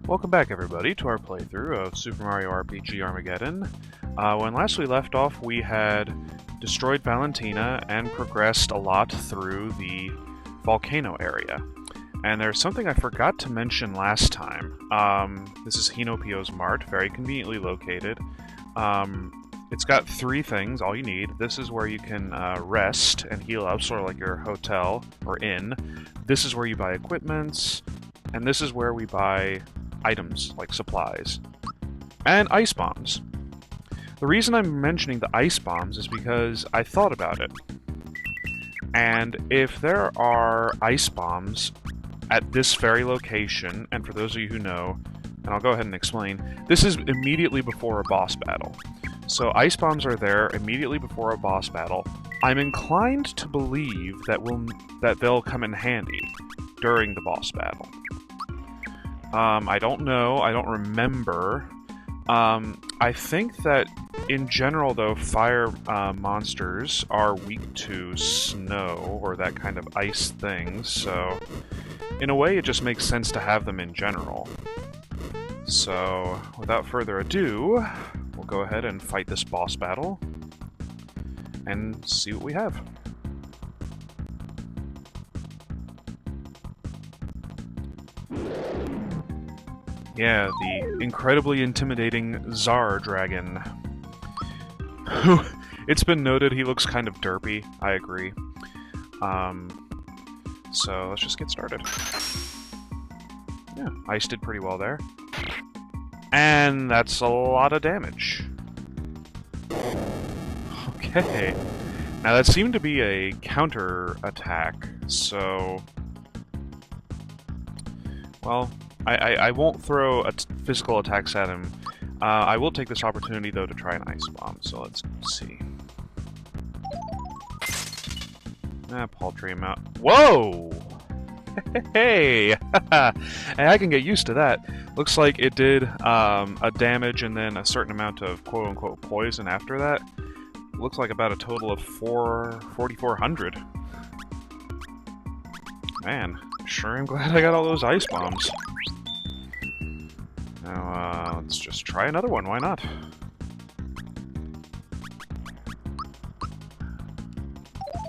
Welcome back, everybody, to our playthrough of Super Mario RPG Armageddon. When last we left off, we had destroyed Valentina and progressed a lot through the volcano area. And there's something I forgot to mention last time. This is Hinopio's Mart, very conveniently located. It's got three things, all you need. This is where you can rest and heal up, sort of like your hotel or inn. This is where you buy equipments. And this is where we buy items, like supplies. And ice bombs. The reason I'm mentioning the ice bombs is because I thought about it. And if there are ice bombs at this very location, and for those of you who know, and I'll go ahead and explain, this is immediately before a boss battle. So ice bombs are there immediately before a boss battle. I'm inclined to believe that they'll come in handy during the boss battle. I don't know, I don't remember. I think that in general, though, fire monsters are weak to snow or that kind of ice thing, so in a way it just makes sense to have them in general. So, without further ado, we'll go ahead and fight this boss battle and see what we have. Yeah, the incredibly intimidating Czar dragon. It's been noted he looks kind of derpy, I agree. So let's just get started. Yeah, Ice did pretty well there. And that's a lot of damage. Okay. Now that seemed to be a counter attack, so... Well, I won't throw physical attacks at him. I will take this opportunity, though, to try an ice bomb, so let's see. Paltry amount. Whoa! Hey! Hey, I can get used to that. Looks like it did a damage and then a certain amount of quote-unquote poison after that. Looks like about a total of 4,400. Man, sure am glad I got all those ice bombs. Now, let's just try another one, why not?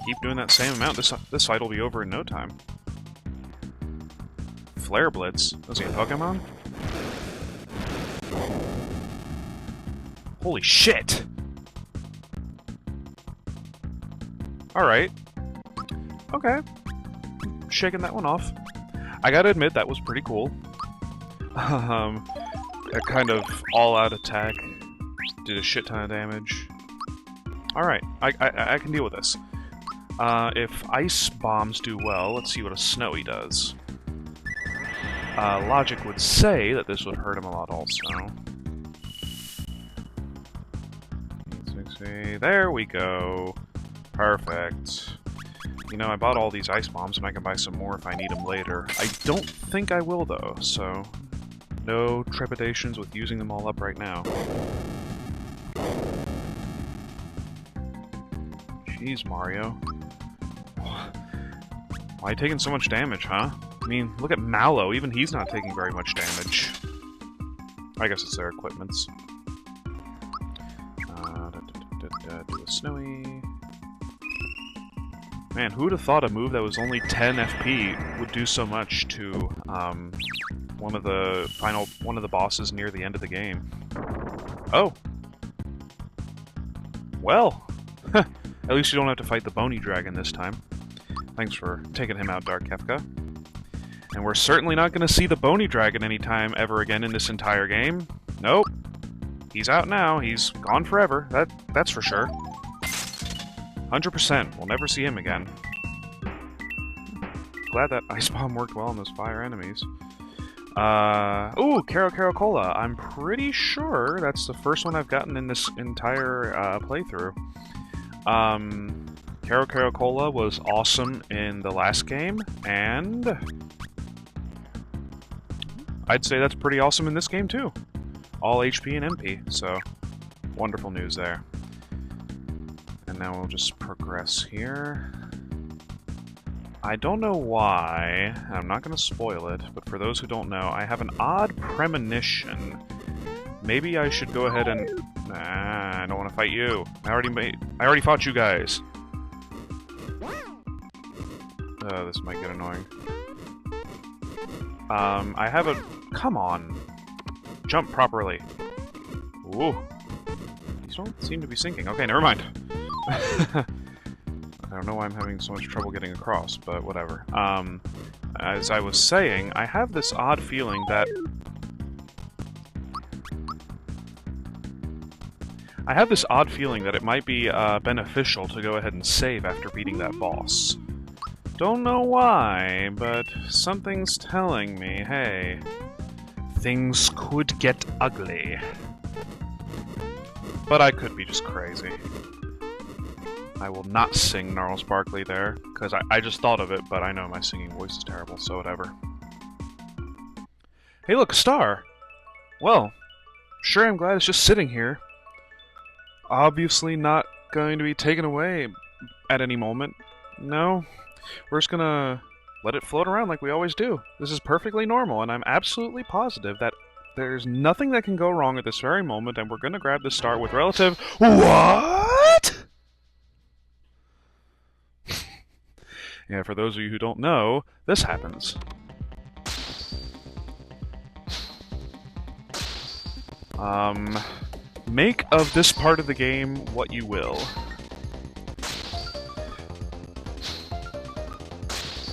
Keep doing that same amount, this fight will be over in no time. Flare Blitz? Was he a Pokemon? Holy shit! Alright. Okay. Shaking that one off. I gotta admit, that was pretty cool. A kind of all-out attack. Did a shit ton of damage. Alright, I can deal with this. If ice bombs do well, let's see what a snowy does. Logic would say that this would hurt him a lot also. There we go. Perfect. You know, I bought all these ice bombs, and I can buy some more if I need them later. I don't think I will, though, so... No trepidations with using them all up right now. Jeez, Mario. Why are you taking so much damage, huh? I mean, look at Mallow, even he's not taking very much damage. I guess it's their equipments. Do a snowy... Man, who would have thought a move that was only 10 FP would do so much to, one of the bosses near the end of the game? Oh! Well! At least you don't have to fight the bony dragon this time. Thanks for taking him out, Dark Kefka. And we're certainly not going to see the bony dragon anytime ever again in this entire game. Nope. He's out now. He's gone forever. That's for sure. 100%. We'll never see him again. Glad that ice bomb worked well on those fire enemies. Ooh, Caracola. I'm pretty sure that's the first one I've gotten in this entire playthrough. Caracola was awesome in the last game, and I'd say that's pretty awesome in this game too. All HP and MP, so wonderful news there. And now we'll just progress here. I don't know why, I'm not going to spoil it, but for those who don't know, I have an odd premonition. Maybe I should go ahead and... Nah, I don't want to fight you. I already fought you guys. This might get annoying. I have a... Come on. Jump properly. Ooh. These don't seem to be sinking. Okay, never mind. I don't know why I'm having so much trouble getting across, but whatever. As I was saying, I have this odd feeling that... it might be beneficial to go ahead and save after beating that boss. Don't know why, but something's telling me, hey, things could get ugly. But I could be just crazy. I will not sing Gnarls Barkley there, because I just thought of it, but I know my singing voice is terrible, so whatever. Hey look, a star! Well, sure I'm glad it's just sitting here. Obviously not going to be taken away at any moment. No, we're just gonna let it float around like we always do. This is perfectly normal, and I'm absolutely positive that there's nothing that can go wrong at this very moment, and we're gonna grab this star with relative... What?! Yeah, for those of you who don't know, this happens. Make of this part of the game what you will.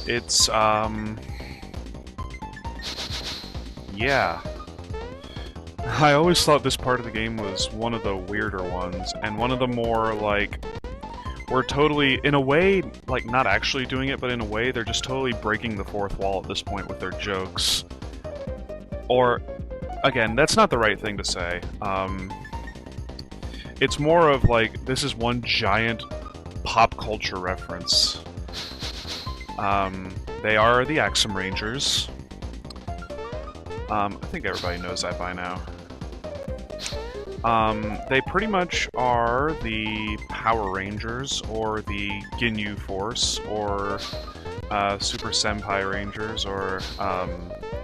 It's, yeah. I always thought this part of the game was one of the weirder ones, and one of the more, like... We're totally, in a way, like, not actually doing it, but in a way, they're just totally breaking the fourth wall at this point with their jokes. Or, again, that's not the right thing to say. It's more of, like, this is one giant pop culture reference. They are the Axem Rangers. I think everybody knows that by now. They pretty much are the Power Rangers, or the Ginyu Force, or Super Senpai Rangers, or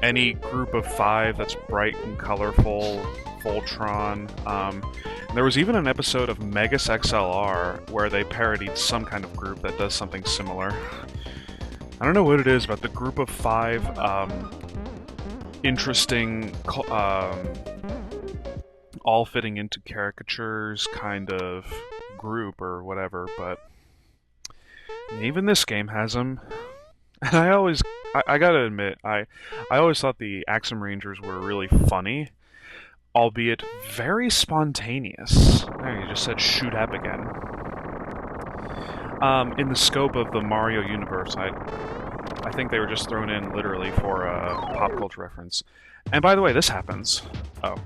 any group of 5 that's bright and colorful, Voltron. There was even an episode of Megas XLR where they parodied some kind of group that does something similar. I don't know what it is, but the group of 5 interesting... all fitting into caricatures kind of group or whatever, but even this game has them. And I gotta admit, I always thought the Axem Rangers were really funny, albeit very spontaneous. There, you just said shoot up again. In the scope of the Mario universe, I think they were just thrown in literally for a pop culture reference. And by the way, this happens. Oh.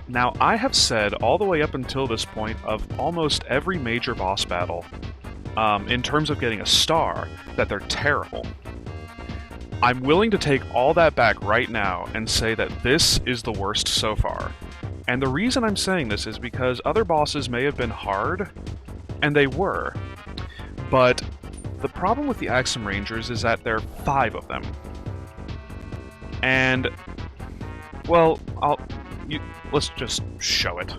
Now, I have said all the way up until this point of almost every major boss battle, in terms of getting a star, that they're terrible. I'm willing to take all that back right now and say that this is the worst so far. And the reason I'm saying this is because other bosses may have been hard, and they were, but the problem with the Axem Rangers is that there are 5 of them. And... well, let's just show it.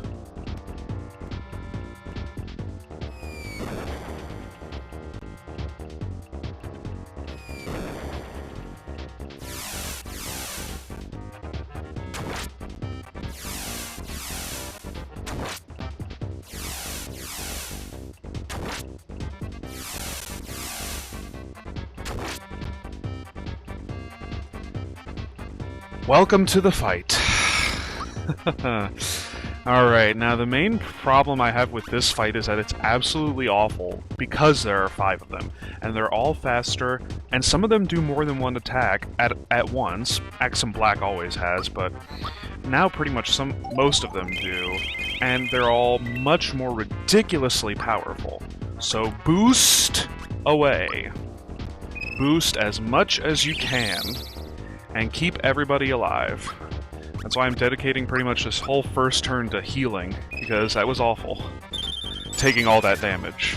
Welcome to the fight. Alright, now the main problem I have with this fight is that it's absolutely awful, because there are 5 of them, and they're all faster, and some of them do more than one attack at once. Axem Black always has, but now pretty much most of them do, and they're all much more ridiculously powerful. So boost away. Boost as much as you can, and keep everybody alive. That's why I'm dedicating pretty much this whole first turn to healing, because that was awful. Taking all that damage.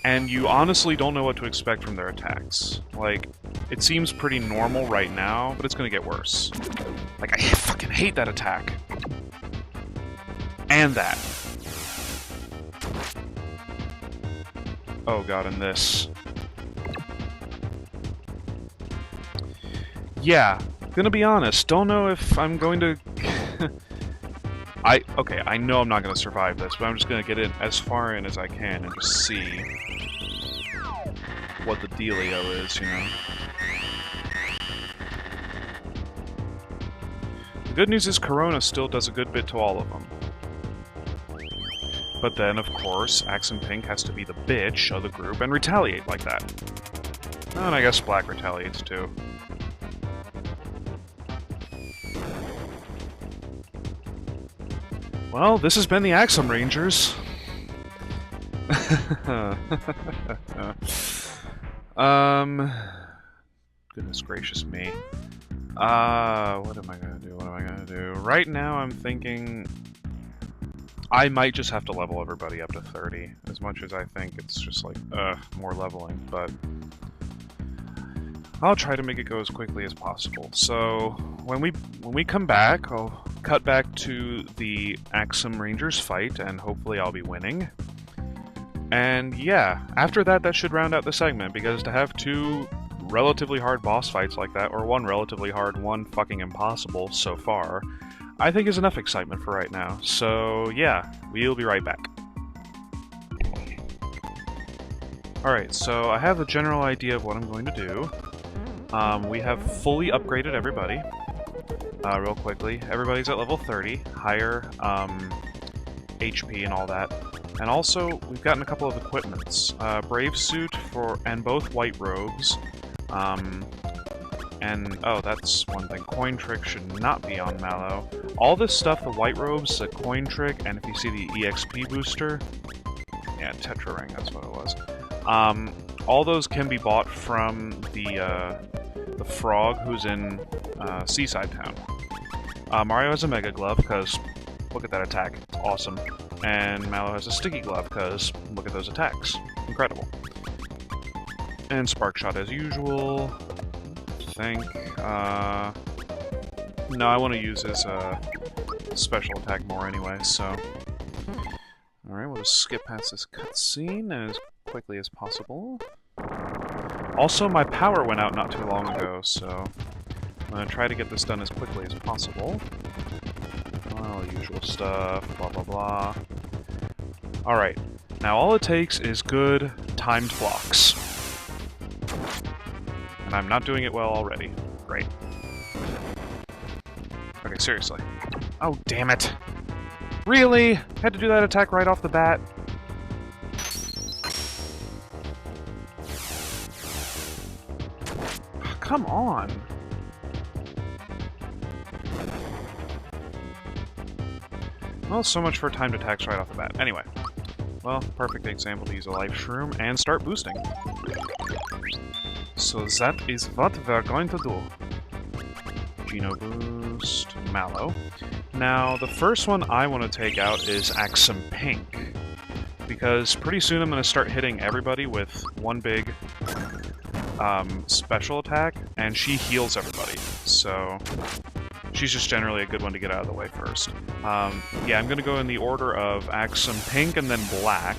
and you honestly don't know what to expect from their attacks. Like, it seems pretty normal right now, but it's gonna get worse. Like, I fucking hate that attack. And that. Oh god, and this. Yeah, gonna be honest, don't know if I'm going to... Okay, I know I'm not gonna survive this, but I'm just gonna get in as far in as I can and just see what the dealio is, you know? The good news is Corona still does a good bit to all of them. But then, of course, Axem Pink has to be the bitch of the group and retaliate like that. And I guess Black retaliates too. Well, this has been the Axem Rangers. Goodness gracious me. What am I gonna do? What am I gonna do? Right now I'm thinking I might just have to level everybody up to 30, as much as I think it's just like, more leveling, but I'll try to make it go as quickly as possible. So, when we come back, I'll cut back to the Axem Rangers fight, and hopefully I'll be winning. And yeah, after that, that should round out the segment, because to have two relatively hard boss fights like that, or one relatively hard, one fucking impossible so far, I think is enough excitement for right now. So yeah, we'll be right back. Alright, so I have a general idea of what I'm going to do. We have fully upgraded everybody. Real quickly. Everybody's at level 30, higher HP and all that. And also, we've gotten a couple of equipments. Brave Suit and both white robes. And, oh, that's one thing. Coin Trick should not be on Mallow. All this stuff, the white robes, the Coin Trick, and if you see the EXP booster... Yeah, Tetra Ring, that's what it was. All those can be bought from the frog who's in Seaside Town. Mario has a Mega Glove, because look at that attack. It's awesome. And Mallow has a Sticky Glove, because look at those attacks. Incredible. And Spark Shot as usual. I think. No, I want to use his special attack more anyway, so... Alright, we'll just skip past this cutscene as quickly as possible. Also, my power went out not too long ago, so I'm going to try to get this done as quickly as possible. All the usual stuff, blah blah blah. Alright, now all it takes is good timed blocks. And I'm not doing it well already. Great. Okay, seriously. Oh, damn it! Really? Had to do that attack right off the bat? Come on! Well, so much for timed attacks right off the bat. Anyway. Well, perfect example to use a life shroom and start boosting. So that is what we're going to do. Geno boost, Mallow. Now, the first one I want to take out is Axem Pink. Because pretty soon I'm going to start hitting everybody with one big special attack, and she heals everybody. So, she's just generally a good one to get out of the way first. Yeah, I'm going to go in the order of Axem Pink and then Black.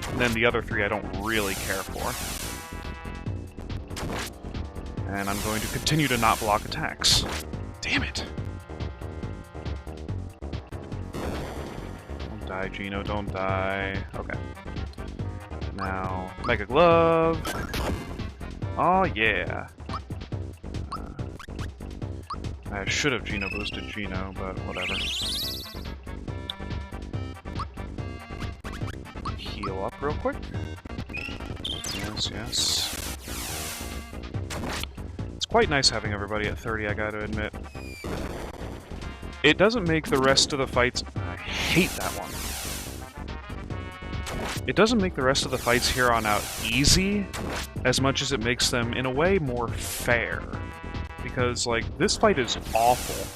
And then the other three I don't really care for. And I'm going to continue to not block attacks. Damn it! Don't die, Geno, don't die. Okay. Now, Mega Glove. Oh, yeah. I should have Geno boosted Geno, but whatever. Heal up real quick. Yes, yes. It's quite nice having everybody at 30, I gotta admit. It doesn't make the rest of the fights... I hate that one. It doesn't make the rest of the fights here on out easy, as much as it makes them, in a way, more fair. Because, like, this fight is awful.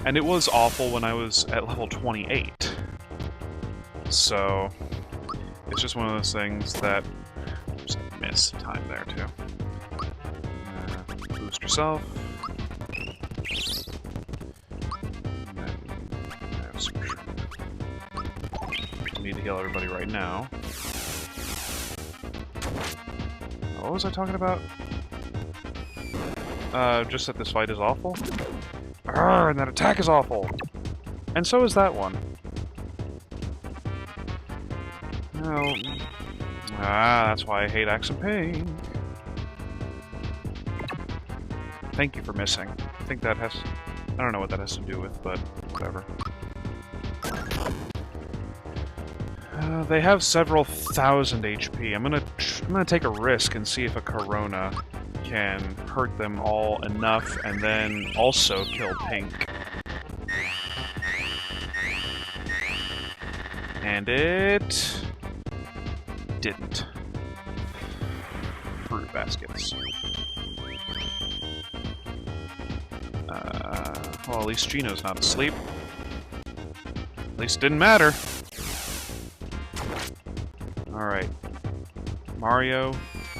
And it was awful when I was at level 28. So, it's just one of those things that miss time there, too. Boost yourself. Need to heal everybody right now. What was I talking about? Just that this fight is awful? Arrgh, and that attack is awful! And so is that one. No. That's why I hate Axem Pink. Thank you for missing. I think that has... I don't know what that has to do with, but whatever. They have several thousand HP. I'm gonna take a risk and see if a Corona can hurt them all enough, and then also kill Pink. And it didn't. Fruit baskets. Well, at least Gino's not asleep. At least it didn't matter. Alright. Mario,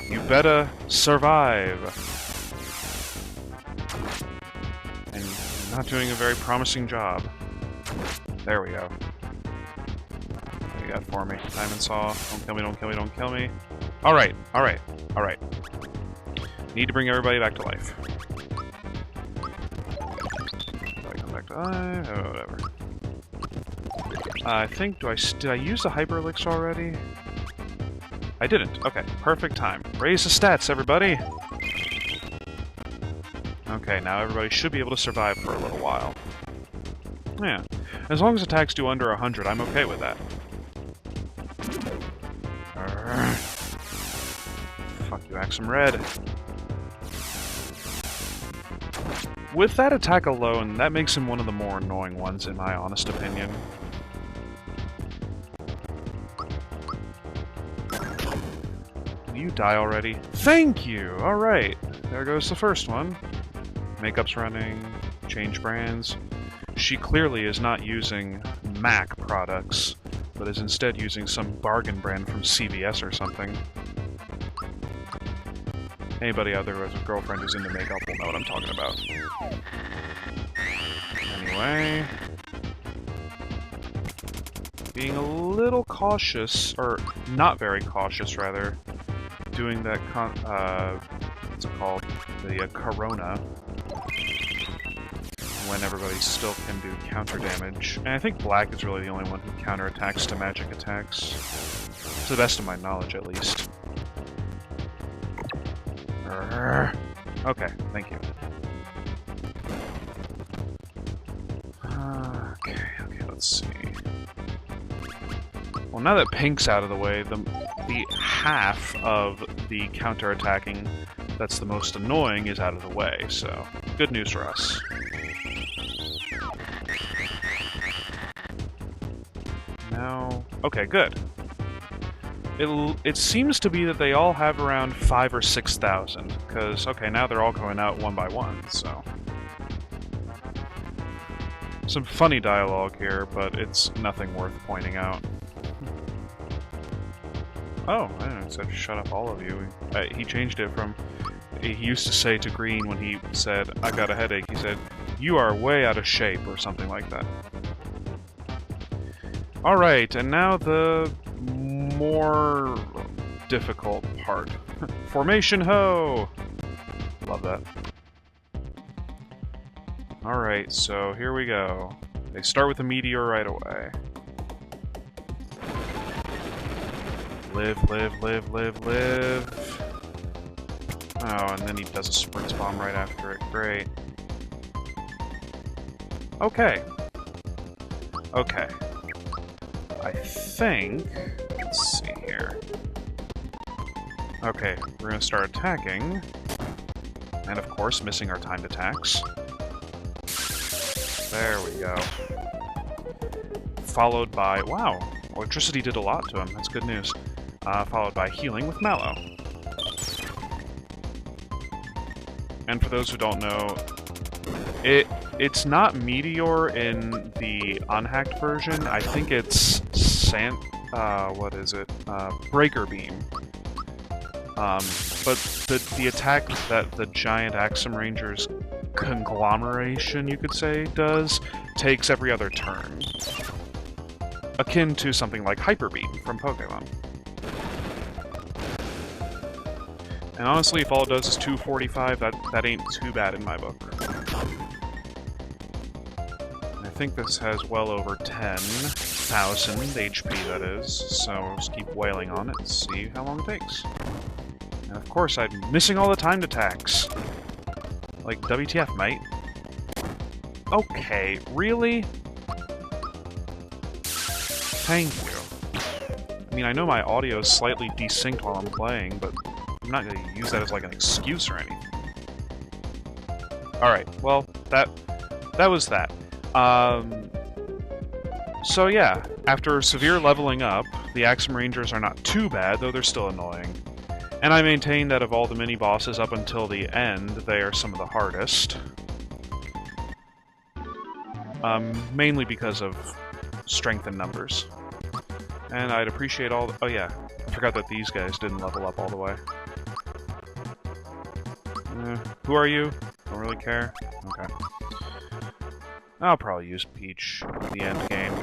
you better survive. And you're not doing a very promising job. There we go. What do you got for me? Diamond Saw. Don't kill me, don't kill me, don't kill me. Alright, alright, alright. Need to bring everybody back to life. Come back to life. Oh, whatever. I think, did I use the Hyper Elixir already? I didn't. Okay, perfect time. Raise the stats, everybody! Okay, now everybody should be able to survive for a little while. Yeah. As long as attacks do under 100, I'm okay with that. Fuck you, Axem Red. With that attack alone, that makes him one of the more annoying ones, in my honest opinion. Will you die already? Thank you! Alright, there goes the first one. Makeup's running, change brands. She clearly is not using MAC products, but is instead using some bargain brand from CVS or something. Anybody out there who has a girlfriend who's into makeup will know what I'm talking about. Anyway... being a little cautious, or not very cautious, rather, doing that what's it called? The Corona. When everybody still can do counter damage. And I think Black is really the only one who counterattacks to magic attacks. To the best of my knowledge, at least. Okay, thank you. Okay, let's see. Well, now that Pink's out of the way, the half of the counterattacking that's the most annoying is out of the way, so good news for us. Now, okay, good. It seems to be that they all have around 5,000 or 6,000, because, okay, now they're all going out one by one, so... Some funny dialogue here, but it's nothing worth pointing out. Oh, I didn't know, it said shut up all of you. He changed it from... He used to say to Green when he said, I've got a headache, he said, you are way out of shape, or something like that. Alright, and now the more difficult part. Formation Ho! Love that. Alright, so here we go. They start with a meteor right away. Live, live, live, live, live. Oh, and then he does a sprint bomb right after it. Great. Okay. Okay. I think... Let's see here. Okay, we're gonna start attacking. And of course, missing our timed attacks. There we go. Followed by... Wow! Electricity did a lot to him. That's good news. Followed by healing with Mallow. And for those who don't know, it's not Meteor in the unhacked version. I think it's what is it? Breaker Beam. But the attack that the giant Axem Rangers conglomeration, you could say, does takes every other turn. Akin to something like Hyper Beam from Pokemon. And honestly, if all it does is 245, that ain't too bad in my book. I think this has well over 10,000 HP, that is, so I'll just keep wailing on it and see how long it takes. And of course, I'm missing all the timed attacks. Like, WTF, mate? Okay, really? Thank you. I mean, I know my audio is slightly desynced while I'm playing, but I'm not going to use that as, like, an excuse or anything. Alright, well, that was that. So yeah, after severe leveling up, the Axem Rangers are not too bad, though they're still annoying. And I maintain that of all the mini-bosses up until the end, they are some of the hardest. Mainly because of strength in numbers. And I'd appreciate all the... Oh yeah, I forgot that these guys didn't level up all the way. Who are you? Don't really care? Okay. I'll probably use Peach at the end game,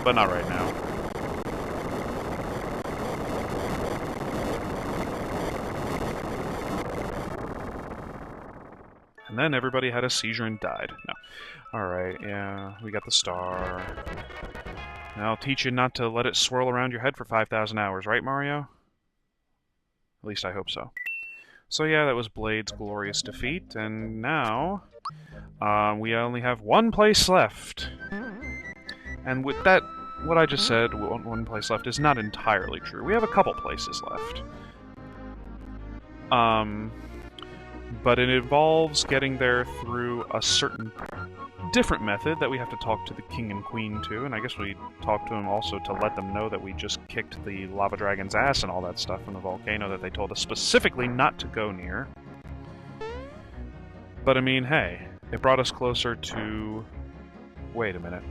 but not right now. And then everybody had a seizure and died. No. Alright, yeah, we got the star. Now I'll teach you not to let it swirl around your head for 5,000 hours, right, Mario? At least I hope so. So yeah, that was Blade's glorious defeat, and now... we only have one place left. And with that, what I just said, one place left, is not entirely true. We have a couple places left. But it involves getting there through a certain different method that we have to talk to the King and Queen to, and I guess we talk to them also to let them know that we just kicked the lava dragon's ass and all that stuff from the volcano that they told us specifically not to go near. But I mean, hey, it brought us closer to... Wait a minute.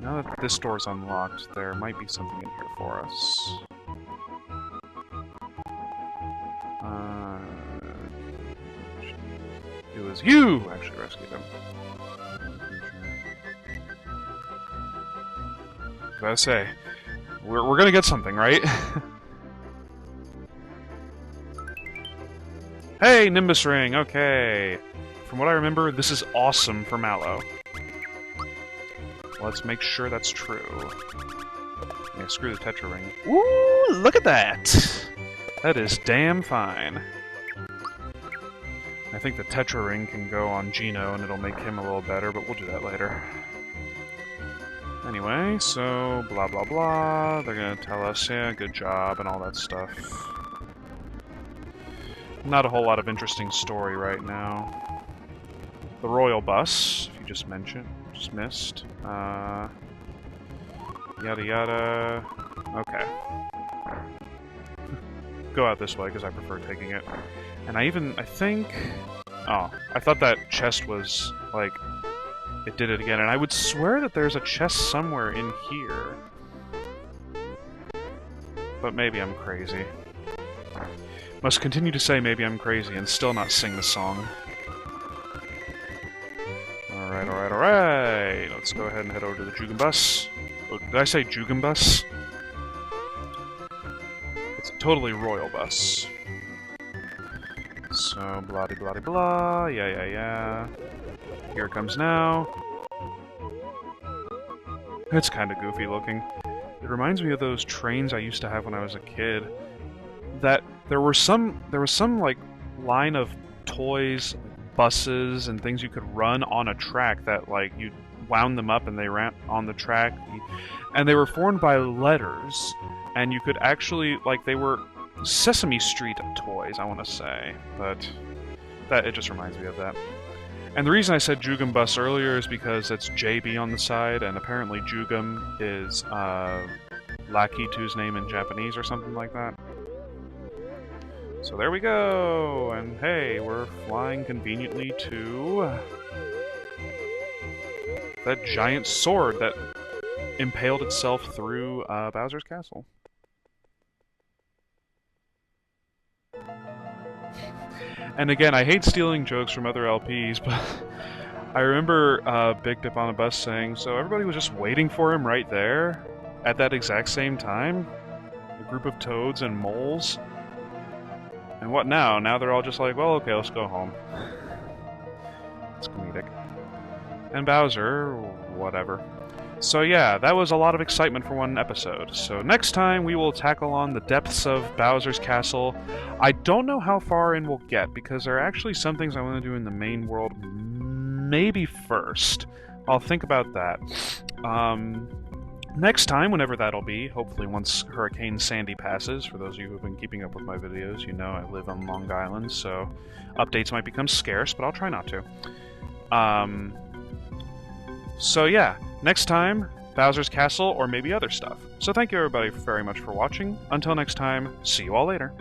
Now that this door's unlocked, there might be something in here for us. It was you who actually rescued him. Gotta say, we're gonna get something, right? Hey, Nimbus Ring, okay. From what I remember, this is awesome for Mallow. Let's make sure that's true. Yeah, screw the Tetra Ring. Ooh, look at that! That is damn fine. I think the Tetra Ring can go on Geno and it'll make him a little better, but we'll do that later. Anyway, so blah blah blah, they're gonna tell us, yeah, good job and all that stuff. Not a whole lot of interesting story right now. The Royal Bus, if you just missed. Yada yada. Okay. Go out this way, because I prefer taking it. And I think... Oh, I thought that chest was, like... It did it again, and I would swear that there's a chest somewhere in here. But maybe I'm crazy. Must continue to say maybe I'm crazy and still not sing the song. Alright, alright, alright! Let's go ahead and head over to the Jugan Bus. Oh, did I say Jugan Bus? It's a totally royal bus. So, blah blah blah blah, yeah. Here it comes now. It's kind of goofy looking. It reminds me of those trains I used to have when I was a kid. That there was some like line of toys, buses, and things you could run on a track that like you wound them up and they ran on the track, and they were formed by letters, and you could actually like they were Sesame Street toys, I want to say, but that it just reminds me of that. And the reason I said Jugum Bus earlier is because it's JB on the side, and apparently Jugum is Lakitu's name in Japanese or something like that. So there we go, and hey, we're flying conveniently to that giant sword that impaled itself through Bowser's castle. And again, I hate stealing jokes from other LPs, but I remember Big Dip on a Bus saying, so everybody was just waiting for him right there at that exact same time? A group of toads and moles? And what now? Now they're all just like, well, okay, let's go home. It's comedic. And Bowser, whatever. So yeah, that was a lot of excitement for one episode. So next time we will tackle on the depths of Bowser's Castle. I don't know how far in we'll get, because there are actually some things I want to do in the main world maybe first. I'll think about that. Next time, whenever that'll be, hopefully once Hurricane Sandy passes. For those of you who've been keeping up with my videos, you know I live on Long Island, so updates might become scarce, but I'll try not to. So yeah, next time, Bowser's Castle or maybe other stuff. So thank you everybody very much for watching. Until next time, see you all later.